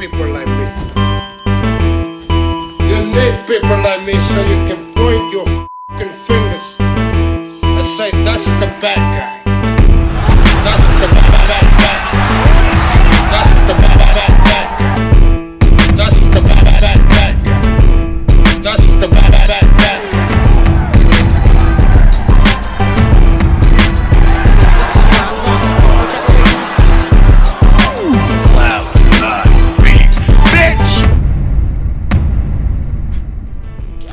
people like me. You need people like me so you can point your fucking fingers and say, that's the bad guy. That's the bad guy. That's the bad guy. That's the bad guy. That's the bad guy.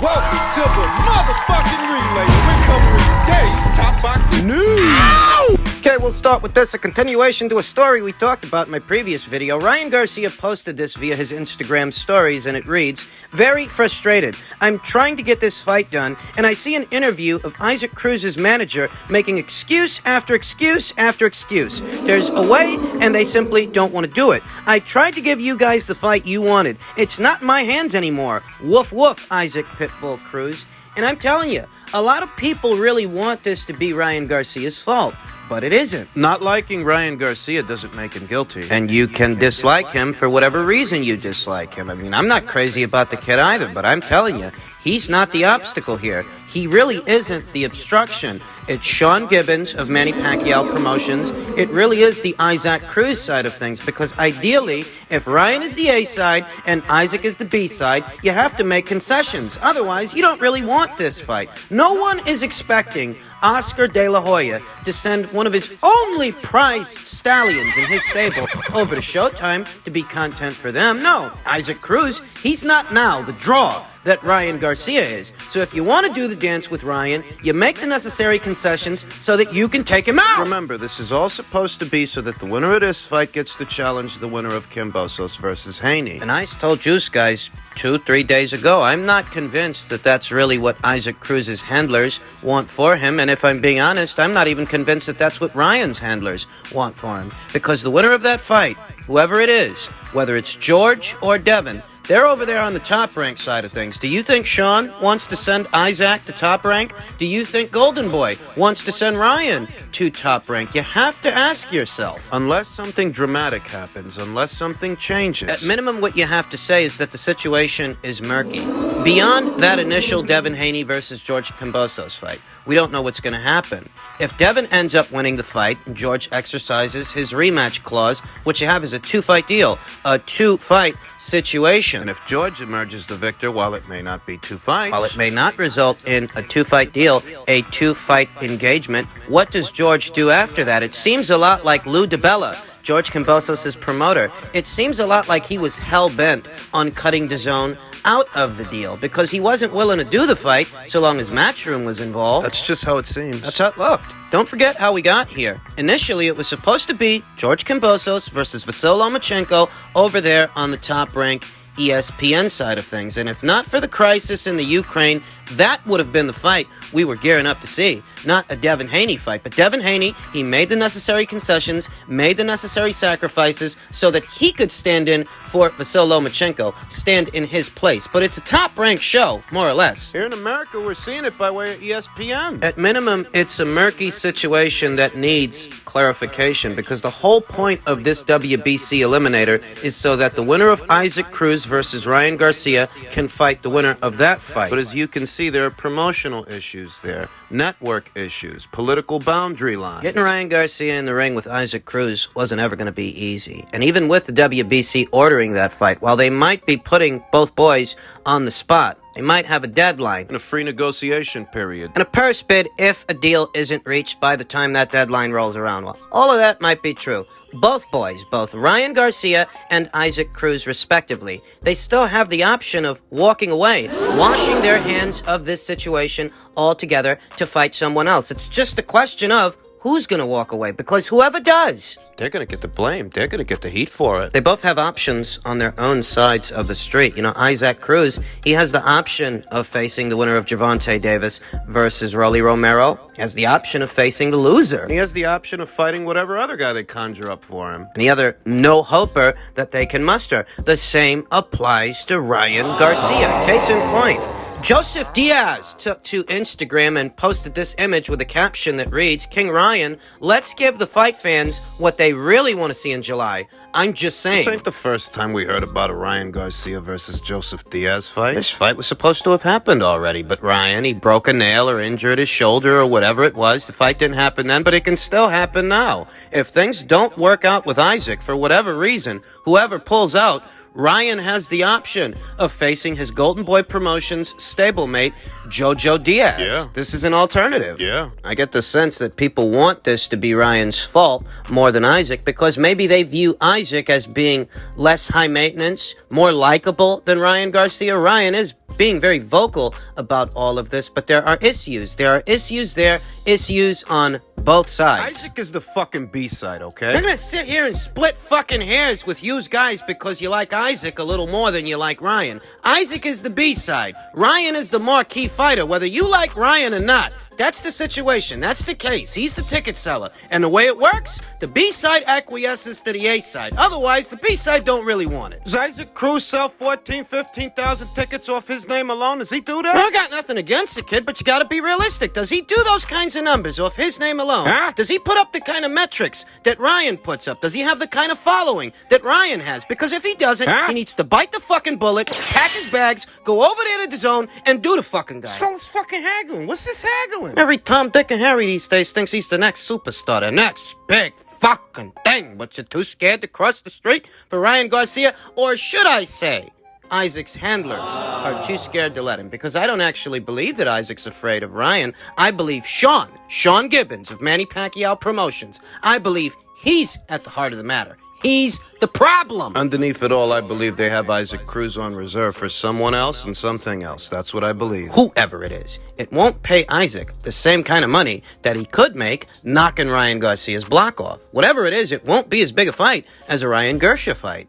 Welcome to the motherfucking relay. We're covering today's top boxing news. Okay, we'll start with this, a continuation to a story we talked about in my previous video. Ryan Garcia posted this via his Instagram stories, and it reads, "Very frustrated. I'm trying to get this fight done, and I see an interview of Isaac Cruz's manager making excuse after excuse after excuse. There's a way, and they simply don't want to do it. I tried to give you guys the fight you wanted. It's not in my hands anymore. Woof woof, Isaac Pitbull Cruz." And I'm telling you, a lot of people really want this to be Ryan Garcia's fault. But it isn't. Not liking Ryan Garcia doesn't make him guilty. And you can dislike him for whatever reason you dislike him. I mean, I'm not crazy about the kid either, but I'm telling you, he's not the obstacle here. He really isn't the obstruction. It's Sean Gibbons of Manny Pacquiao Promotions. It really is the Isaac Cruz side of things, because ideally, if Ryan is the A side and Isaac is the B side, you have to make concessions. Otherwise, you don't really want this fight. No one is expecting Oscar De La Hoya to send one of his only prized stallions in his stable over to Showtime to be content for them. No, Isaac Cruz, he's not now the draw that Ryan Garcia is. So if you want to do the dance with Ryan, you make the necessary concessions so that you can take him out. Remember, this is all supposed to be so that the winner of this fight gets to challenge the winner of Kambosos versus Haney. And I told Juice guys 2-3 days ago, I'm not convinced that that's really what Isaac Cruz's handlers want for him. And if I'm being honest, I'm not even convinced that that's what Ryan's handlers want for him. Because the winner of that fight, whoever it is, whether it's George or Devin, they're over there on the top rank side of things. Do you think Sean wants to send Isaac to top rank? Do you think Golden Boy wants to send Ryan to top rank? You have to ask yourself. Unless something dramatic happens, unless something changes. At minimum, what you have to say is that the situation is murky. Beyond that initial Devin Haney versus George Kambosos fight, we don't know what's going to happen. If Devin ends up winning the fight and George exercises his rematch clause, what you have is a two-fight deal, a two-fight situation. And if George emerges the victor, while it may not be two fights, while it may not result in a two-fight deal, a two-fight engagement, what does George do after that? It seems a lot like Lou DiBella, George Kambosos' promoter. It seems a lot like he was hell-bent on cutting DAZN out of the deal because he wasn't willing to do the fight so long as Matchroom was involved. That's just how it seems. That's how it looked. Don't forget how we got here. Initially, it was supposed to be George Kambosos versus Vasyl Lomachenko over there on the top rank ESPN side of things. And if not for the crisis in the Ukraine, that would have been the fight we were gearing up to see. Not a Devin Haney fight, but Devin Haney, he made the necessary concessions, made the necessary sacrifices so that he could stand in for Vasyl Lomachenko, stand in his place. But it's a top-ranked show, more or less. Here in America, we're seeing it by way of ESPN. At minimum, it's a murky situation that needs clarification because the whole point of this WBC eliminator is so that the winner of Isaac Cruz versus Ryan Garcia can fight the winner of that fight. But as you can see, there are promotional issues there, network issues, political boundary lines. Getting Ryan Garcia in the ring with Isaac Cruz wasn't ever going to be easy. And even with the WBC ordering that fight, while they might be putting both boys on the spot, they might have a deadline. And a free negotiation period. And a purse bid if a deal isn't reached by the time that deadline rolls around. Well, all of that might be true. Both boys, both Ryan Garcia and Isaac Cruz respectively, they still have the option of walking away, washing their hands of this situation altogether to fight someone else. It's just a question of who's going to walk away, because whoever does, they're going to get the blame. They're going to get the heat for it. They both have options on their own sides of the street. You know, Isaac Cruz, he has the option of facing the winner of Gervonta Davis versus Rolly Romero. He has the option of facing the loser. And he has the option of fighting whatever other guy they conjure up for him. Any other no-hoper that they can muster. The same applies to Ryan Garcia. Case in point, Joseph Diaz took to Instagram and posted this image with a caption that reads, King Ryan, let's give the fight fans what they really want to see in July. I'm just saying. This ain't the first time we heard about a Ryan Garcia versus Joseph Diaz fight. This fight was supposed to have happened already, but Ryan, he broke a nail or injured his shoulder or whatever it was. The fight didn't happen then, but it can still happen now. If things don't work out with Isaac for whatever reason, whoever pulls out, Ryan has the option of facing his Golden Boy Promotions stablemate, Jojo Diaz. Yeah. This is an alternative. Yeah. I get the sense that people want this to be Ryan's fault more than Isaac because maybe they view Isaac as being less high maintenance, more likable than Ryan Garcia. Ryan is being very vocal about all of this, but there are issues. There are issues there, issues on both sides. Isaac is the fucking B-side, okay? You're gonna sit here and split fucking hairs with yous guys because you like Isaac a little more than you like Ryan. Isaac is the B-side. Ryan is the marquee fighter, whether you like Ryan or not. That's the situation. That's the case. He's the ticket seller. And the way it works, the B-side acquiesces to the A-side. Otherwise, the B-side don't really want it. Does Isaac Cruz sell 15,000 tickets off his name alone? Does he do that? I got nothing against the kid, but you gotta be realistic. Does he do those kinds of numbers off his name alone? Huh? Does he put up the kind of metrics that Ryan puts up? Does he have the kind of following that Ryan has? Because if he doesn't, Huh? he needs to bite the fucking bullet, pack his bags, go over there to the zone, and do the fucking guy. So it's fucking haggling. What's this haggling? Every Tom, Dick, and Harry these days thinks he's the next superstar, the next big fucking thing. But you're too scared to cross the street for Ryan Garcia? Or should I say, Isaac's handlers are too scared to let him? Because I don't actually believe that Isaac's afraid of Ryan. I believe Sean Gibbons of Manny Pacquiao Promotions, I believe he's at the heart of the matter. He's the problem. Underneath it all, I believe they have Isaac Cruz on reserve for someone else and something else. That's what I believe. Whoever it is, it won't pay Isaac the same kind of money that he could make knocking Ryan Garcia's block off. Whatever it is, it won't be as big a fight as a Ryan Garcia fight.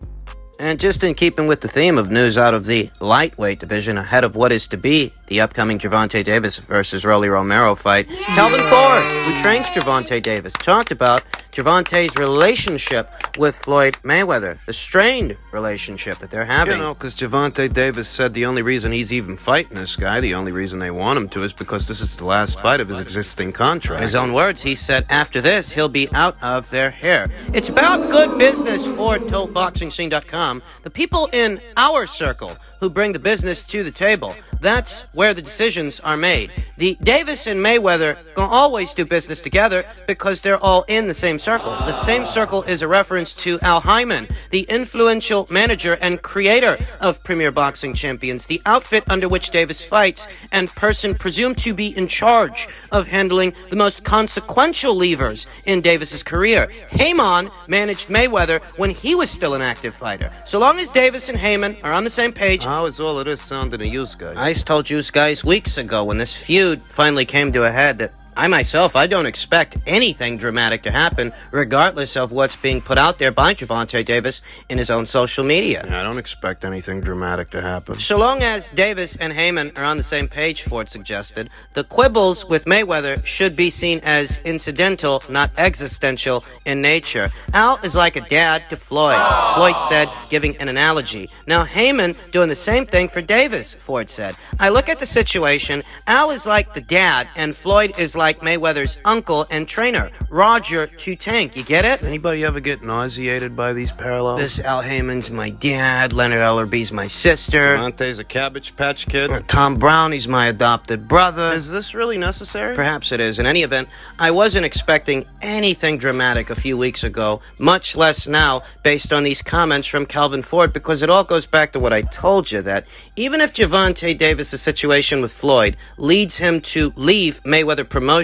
And just in keeping with the theme of news out of the lightweight division ahead of what is to be the upcoming Gervonta Davis versus Rolly Romero fight, Calvin Ford, who trains Gervonta Davis, talked about Gervonta's relationship with Floyd Mayweather, the strained relationship that they're having. You know, because Gervonta Davis said the only reason he's even fighting this guy, the only reason they want him to, is because this is the last fight of his existing contract. In his own words, he said after this, he'll be out of their hair. It's about good business, Ford told BoxingScene.com. The people in our circle who bring the business to the table, that's where the decisions are made. The Davis and Mayweather gonna always do business together because they're all in the same circle. The same circle is a reference to Al Hyman, the influential manager and creator of Premier Boxing Champions, the outfit under which Davis fights, and person presumed to be in charge of handling the most consequential levers in Davis's career. Heyman managed Mayweather when he was still an active fighter. So long as Davis and Heyman are on the same page. How is all of this sounding to you guys? I told you guys weeks ago when this feud finally came to a head that I don't expect anything dramatic to happen, regardless of what's being put out there by Gervonta Davis in his own social media. I don't expect anything dramatic to happen. So long as Davis and Heyman are on the same page, Ford suggested, the quibbles with Mayweather should be seen as incidental, not existential in nature. Al is like a dad to Floyd, Floyd said, giving an analogy. Now Heyman doing the same thing for Davis, Ford said. I look at the situation, Al is like the dad, and Floyd is like Mayweather's uncle and trainer, Roger to Tank. You get it? Anybody ever get nauseated by these parallels? This Al Heyman's my dad, Leonard Ellerby's my sister. Monte's a Cabbage Patch Kid. Tom Brown, he's my adopted brother. Is this really necessary? Perhaps it is. In any event, I wasn't expecting anything dramatic a few weeks ago, much less now, based on these comments from Calvin Ford, because it all goes back to what I told you, that even if Gervonta Davis' situation with Floyd leads him to leave Mayweather Promotions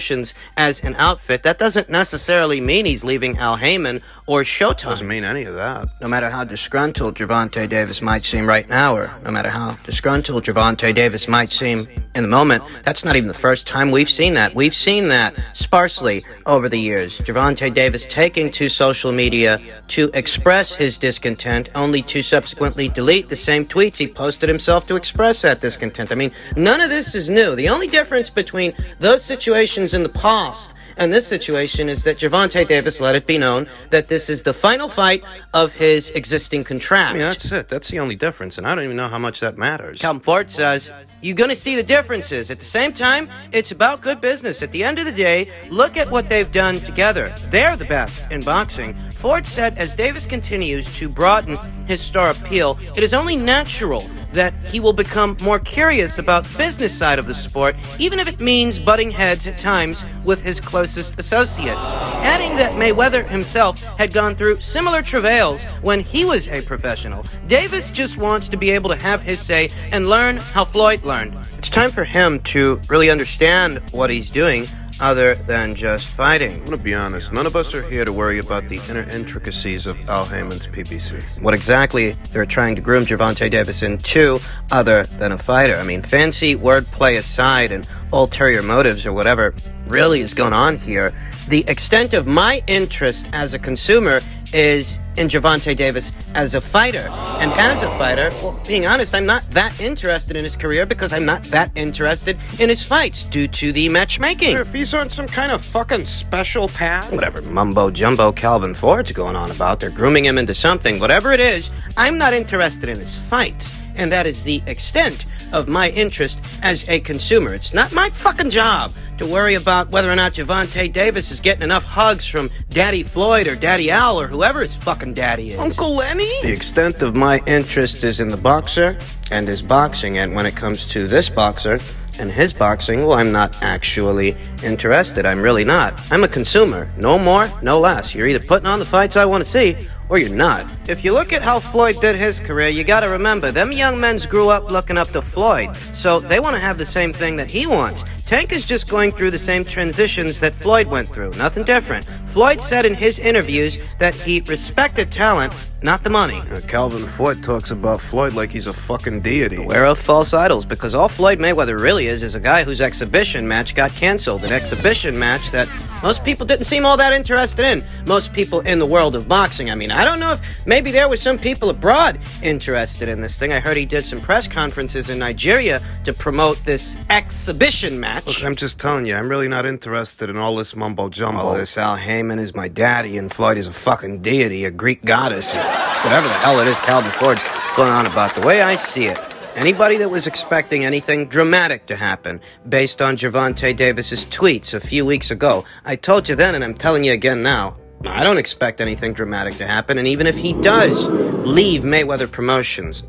as an outfit, that doesn't necessarily mean he's leaving Al Heyman or Showtime. Doesn't mean any of that. No matter how disgruntled Gervonta Davis might seem right now, or no matter how disgruntled Gervonta Davis might seem in the moment, that's not even the first time we've seen that. We've seen that sparsely over the years. Gervonta Davis taking to social media to express his discontent, only to subsequently delete the same tweets he posted himself to express that discontent. I mean, none of this is new. The only difference between those situations situations in the past. And this situation is that Gervonta Davis let it be known that this is the final fight of his existing contract. I mean, that's it. That's the only difference, and I don't even know how much that matters. Calvin Ford says, you're going to see the differences. At the same time, it's about good business. At the end of the day, look at what they've done together. They're the best in boxing. Ford said as Davis continues to broaden his star appeal, it is only natural that he will become more curious about the business side of the sport, even if it means butting heads at times with his closest associates. Adding that Mayweather himself had gone through similar travails when he was a professional. Davis just wants to be able to have his say and learn how Floyd learned. It's time for him to really understand what he's doing other than just fighting. I'm gonna be honest, none of us are here to worry about the inner intricacies of Al Heyman's PBC. What exactly they're trying to groom Gervonta Davis into other than a fighter. I mean, fancy wordplay aside and ulterior motives or whatever really is going on here, the extent of my interest as a consumer is in Gervonta Davis as a fighter. And as a fighter, well, being honest, I'm not that interested in his career because I'm not that interested in his fights due to the matchmaking. If he's on some kind of fucking special path, Whatever mumbo-jumbo Calvin Ford's going on about, they're grooming him into something. Whatever it is, I'm not interested in his fights. And that is the extent of my interest as a consumer. It's not my fucking job to worry about whether or not Gervonta Davis is getting enough hugs from Daddy Floyd or Daddy Al or whoever his fucking daddy is. Uncle Lenny? The extent of my interest is in the boxer and his boxing, and when it comes to this boxer and his boxing, well, I'm not actually interested. I'm really not. I'm a consumer. No more, no less. You're either putting on the fights I want to see, or you're not. If you look at how Floyd did his career, you gotta remember, them young men's grew up looking up to Floyd, so they want to have the same thing that he wants. Tank is just going through the same transitions that Floyd went through, nothing different. Floyd said in his interviews that he respected talent, not the money. Calvin Ford talks about Floyd like he's a fucking deity. Beware of false idols, because all Floyd Mayweather really is a guy whose exhibition match got canceled. An exhibition match that most people didn't seem all that interested in. Most people in the world of boxing. I mean, I don't know if maybe there were some people abroad interested in this thing. I heard he did some press conferences in Nigeria to promote this exhibition match. Look, I'm just telling you, I'm really not interested in all this mumbo-jumbo. All this Al Heyman is my daddy and Floyd is a fucking deity, a Greek goddess, whatever the hell it is Calvin Ford's going on about. The way I see it, anybody that was expecting anything dramatic to happen based on Gervonta Davis's tweets a few weeks ago, I told you then and I'm telling you again now, I don't expect anything dramatic to happen, and even if he does leave Mayweather Promotions,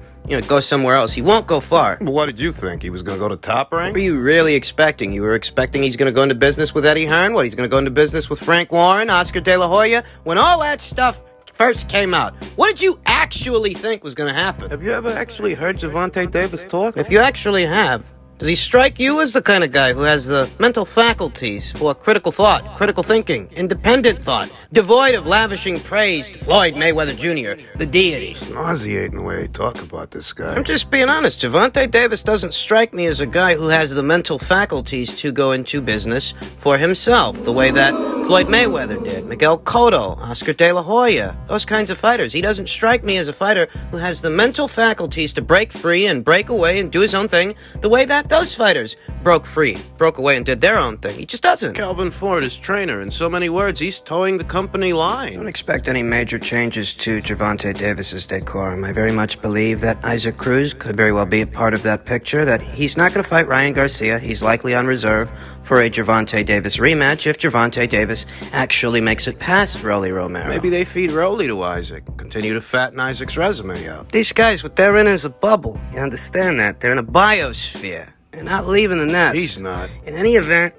go somewhere else, he won't go far. Well, what did you think? He was going to go to Top Rank? What were you really expecting? You were expecting he's going to go into business with Eddie Hearn? What, he's going to go into business with Frank Warren, Oscar De La Hoya? When all that stuff first came out, what did you actually think was going to happen? Have you ever actually heard Gervonta Davis talk? If you actually have, does he strike you as the kind of guy who has the mental faculties for critical thought, critical thinking, independent thought, devoid of lavishing praise to Floyd Mayweather Jr., the deity? It's nauseating the way he talk about this guy. I'm just being honest. Gervonta Davis doesn't strike me as a guy who has the mental faculties to go into business for himself, the way that Floyd Mayweather did, Miguel Cotto, Oscar De La Hoya, those kinds of fighters. He doesn't strike me as a fighter who has the mental faculties to break free and break away and do his own thing the way that those fighters broke free, broke away, and did their own thing. He just doesn't. Calvin Ford is trainer. In so many words, he's towing the company line. I don't expect any major changes to Gervonta Davis's decorum. I very much believe that Isaac Cruz could very well be a part of that picture, that he's not going to fight Ryan Garcia. He's likely on reserve for a Gervonta Davis rematch if Gervonta Davis actually makes it past Rolly Romero. Maybe they feed Rolly to Isaac. Continue to fatten Isaac's resume out. These guys, what they're in is a bubble. You understand that? They're in a biosphere. They're not leaving the nest. He's not. In any event,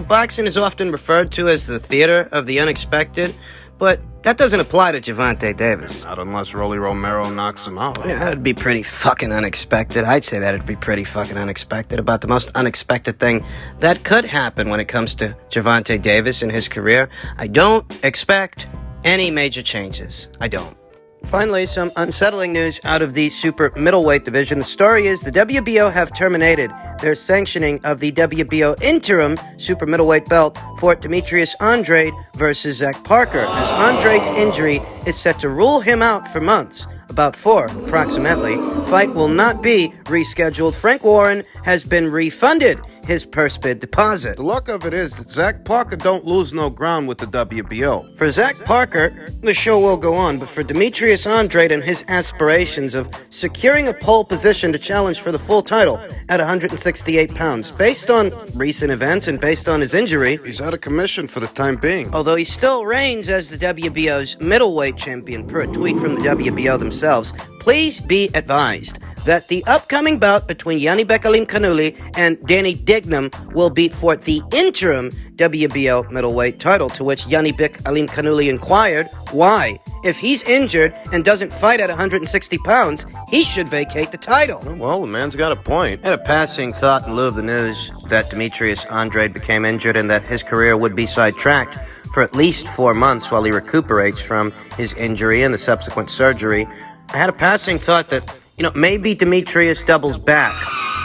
boxing is often referred to as the theater of the unexpected, but that doesn't apply to Gervonta Davis. Not unless Rolly Romero knocks him out. Yeah, that'd be pretty fucking unexpected. I'd say that'd be pretty fucking unexpected. About the most unexpected thing that could happen when it comes to Gervonta Davis and his career. I don't expect any major changes. I don't. Finally, some unsettling news out of the super middleweight division. The story is the WBO have terminated their sanctioning of the WBO interim super middleweight belt for Demetrius Andrade versus Zach Parker, as Andrade's injury is set to rule him out for months. About 4, approximately. Fight will not be rescheduled. Frank Warren has been refunded his purse bid deposit. The luck of it is that Zach Parker don't lose no ground with the WBO. For Zach Parker, the show will go on, but for Demetrius Andrade and his aspirations of securing a pole position to challenge for the full title at 168 pounds, based on recent events and based on his injury, He's out of commission for the time being. although he still reigns as the WBO's middleweight champion per a tweet from the WBO themselves, please be advised that the upcoming bout between Yanni Bekalim Kanuli and Danny Dignam will be for the interim WBO middleweight title, to which Yanni Bekalim Kanuli inquired, why? If he's injured and doesn't fight at 160 pounds, he should vacate the title. Well, the man's got a point. I had a passing thought in lieu of the news that Demetrius Andrade became injured and that his career would be sidetracked for at least 4 months while he recuperates from his injury and the subsequent surgery. I had a passing thought that, maybe Demetrius doubles back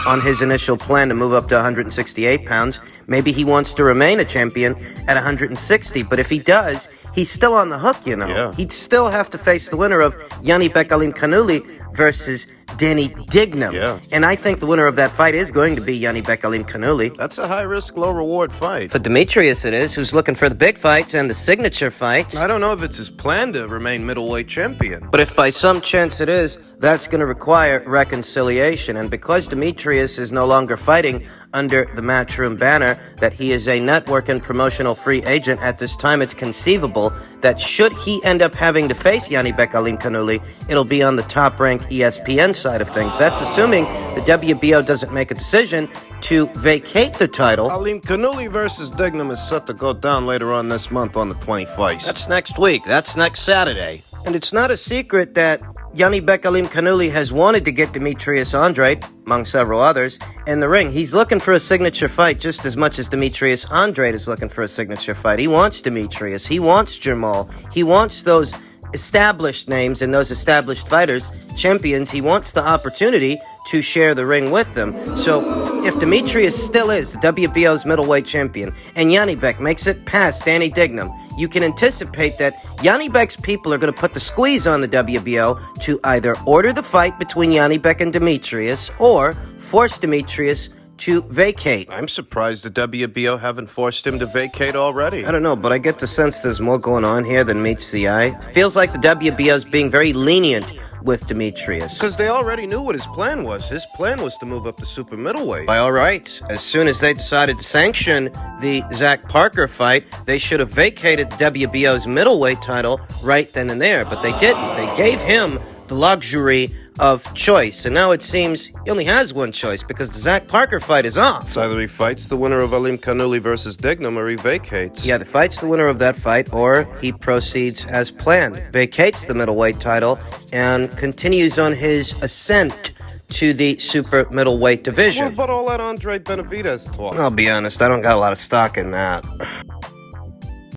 on his initial plan to move up to 168 pounds. Maybe he wants to remain a champion at 160, but if he does, he's still on the hook, Yeah. He'd still have to face the winner of Yanni Bekalim Kanuli versus Danny Dignam. Yeah. And I think the winner of that fight is going to be Yanni Bekalim Kanuli. That's a high-risk, low-reward fight. For Demetrius it is, who's looking for the big fights and the signature fights. I don't know if it's his plan to remain middleweight champion. But if by some chance it is, that's going to require reconciliation. And because Demetrius is no longer fighting under the Matchroom banner, that he is a network and promotional free agent at this time, it's conceivable that should he end up having to face Yanni Bekalim Kanuli, it'll be on the top-ranked ESPN side of things. That's assuming the WBO doesn't make a decision to vacate the title. Alim Kanuli versus Dignam is set to go down later on this month on the 21st. That's next week. That's next Saturday. And it's not a secret that Yanni Bekalim Kanuli has wanted to get Demetrius Andrade, among several others, in the ring. He's looking for a signature fight just as much as Demetrius Andrade is looking for a signature fight. He wants Demetrius. He wants Jamal. He wants those established names and those established fighters, champions. He wants the opportunity to share the ring with them. So if Demetrius still is the WBO's middleweight champion and Yanni Beck makes it past Danny Dignam, you can anticipate that Yanni Beck's people are going to put the squeeze on the WBO to either order the fight between Yanni Beck and Demetrius or force Demetrius to vacate. I'm surprised the WBO haven't forced him to vacate already. I don't know, but I get the sense there's more going on here than meets the eye. Feels like the WBO's being very lenient with Demetrius. Because they already knew what his plan was. His plan was to move up to super middleweight. By all rights, as soon as they decided to sanction the Zach Parker fight, they should have vacated the WBO's middleweight title right then and there, but they didn't. They gave him the luxury of choice, and now it seems he only has one choice because the Zach Parker fight is off. It's either he fights the winner of Alim Kanuli versus Dignam or he vacates. He either fights the winner of that fight or he proceeds as planned, vacates the middleweight title, and continues on his ascent to the super middleweight division. What about all that Andre Benavidez talk? I'll be honest, I don't got a lot of stock in that.